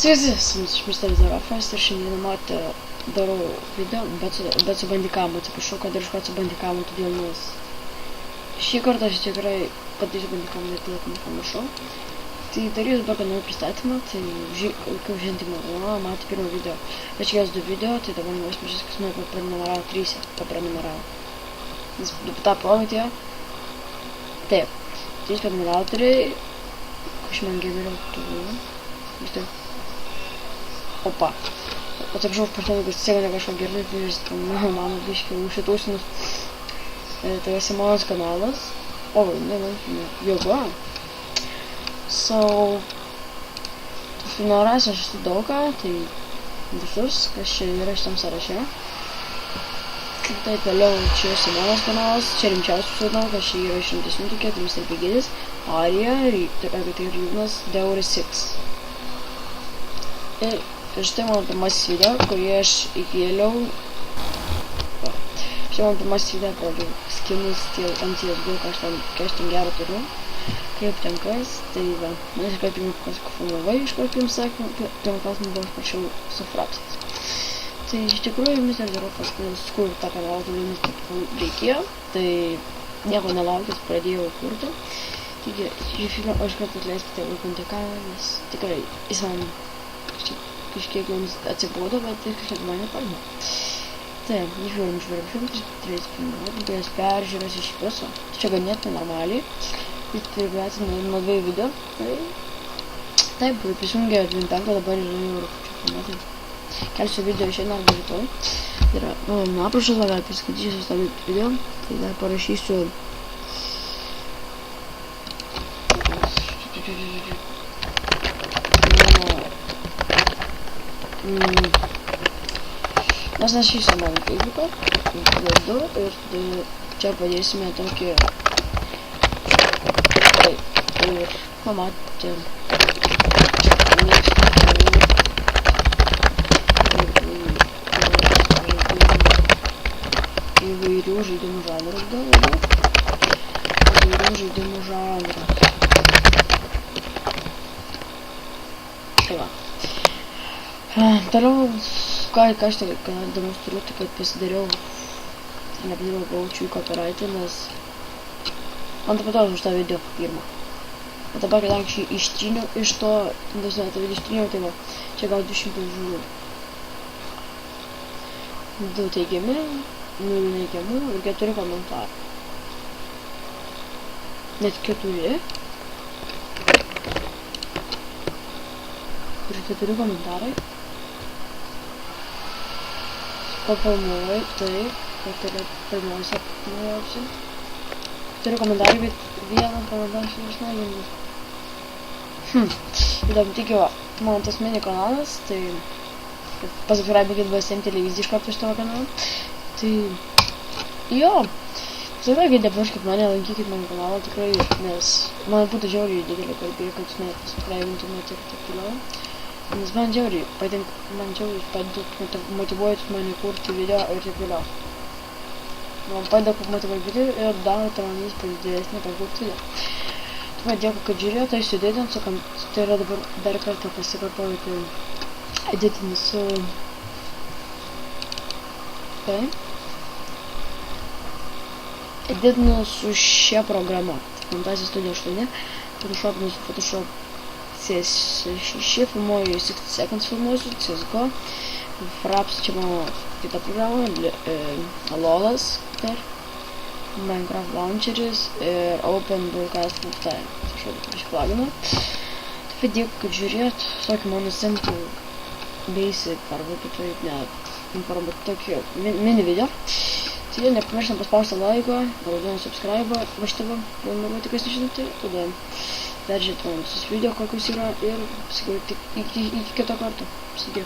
Sveiki, su jumis Mr. Zarafas ir šiandien matė darau video, bet su bandikamu, atsiprašau, kad ir iškart su bandikamu, todėl nes šį kartą aš tikrai padarysiu bandikamu, net nepamiršau. Tai darysiu tokį naują pristatymą, tai kaip žinoma, matė pirmą video. Aš jos 2 video, tai dabar mes pažiūrės, kas mane paprenumeravo 3, paprenumeravo. Nes tą pamatė. Taip, 3 prenumeratoriai, kažkaip man geriau turiu. Štai. Opa. Atsiprašau, prašau, kad sėga ne kažką girdėti, nes mano biškiai užsitausinus. Tai yra Simonas kanalas. O, ne, joga. So, filmuoras aš esu daugą, tai visus, kas čia yra šitam sąraše. Tai toliau čia Simonas kanalas, čia rimčiausius žinau, kas čia yra šimtesnių tokie, tai Mr. Pigidis, Arija, tai ir Jūnas, Deuri 6. Ir štai mano pirmasis video, kurį aš įkėliau. Štai mano pirmasis video, pradžiu skinus ant CSGO, ką aš ten gerą turiu. Kaip ten kas, tai va, man iškart pirmą filmavai, iškart pirmą klausimą buvo aš prašiau su frapsais. Tai iš tikrųjų Mr. Zarafas, kai skūriau tą kanalą, toliau nes reikėjo, tai nieko nelaukęs pradėjau kurti. Taigi, šį filmą aš iškart atleiskite laikantį kanalą, nes tikrai jis man kažkiek jums atsibodo, bet tai kažkiek man nepažino. Taip, žiūrim filmus, 3 filmus, peržiūros iš viso. Čia ganėtinai normaliai. Jis turi gyventi nuo 2 video. Taip, prisijungė 25, dabar yra jau rūpiučio filmuoti. Kelsiu video šiandien arba rytoj. Tai yra, aprašas, gal paskaitysiu tą video. Tai dar parašysiu. Mes našysiu mano Facebooką, vardu ir čia padėsime tokį, ir pamatėm įvairių žaidimų žanrų, Tai va. Toliau, ką aš tai demonstruoju, tai kad pasidariau, gavau jų copyrightą, nes man taip patogu už tą video pirmą. O dabar, kadangi ištryniau iš to, tą video ištryniau, tai va, čia gal 200 žiūrų. 2 teigiami, 0 neigiamų ir 4 komentarų. Net 4. Ir 4 komentarai. Papilnuoju, taip, kad yra pirmiausia naujausia. 4 komentarai, bet 1 komentaras iš neigiamas. Įdomu, tik jau, mano tas mini kanalas, tai pasubscribekit BSM televiziją iš karto iš tavo kanalą. Tai, jo, pasubscribekit, nepamirškit mane, lankykit mano kanalą tikrai, nes man būtų žiauriai didelė garbė, kad jūs mane pasubscribintumėte ir taip toliau. Nes man žiauriai motyvuojat mane kurti video ir taip toliau. Man padeda motyvuoti video ir darote man įspūdį didesnį pakurti video. Taip, dėkui, kad žiūrėjote, tai sudėdinsiu, tai yra dabar dar kartą pasikartoju, tai editinį su... Editinu su šia programa. Fantasy Studio 8, Photoshop, su Photoshop CS6, filmuoju 60 seconds filmuosiu, CSGO, Fraps, čia mano kita programa, Lolas, Minecraft Launcheris ir Open Broadcast Full Time. Tai aš pluginu. Taip, dėkui, kad žiūrėt, tokį mano simple basic, arba kitaip, arba tokį mini video. Tai nepamirštam paspausti laiką, raudoną subscribe, va šitą prenumeruoti, kas nežinote, tada peržiūrėti man visus video, kokius yra ir iki kito karto. Sveiki.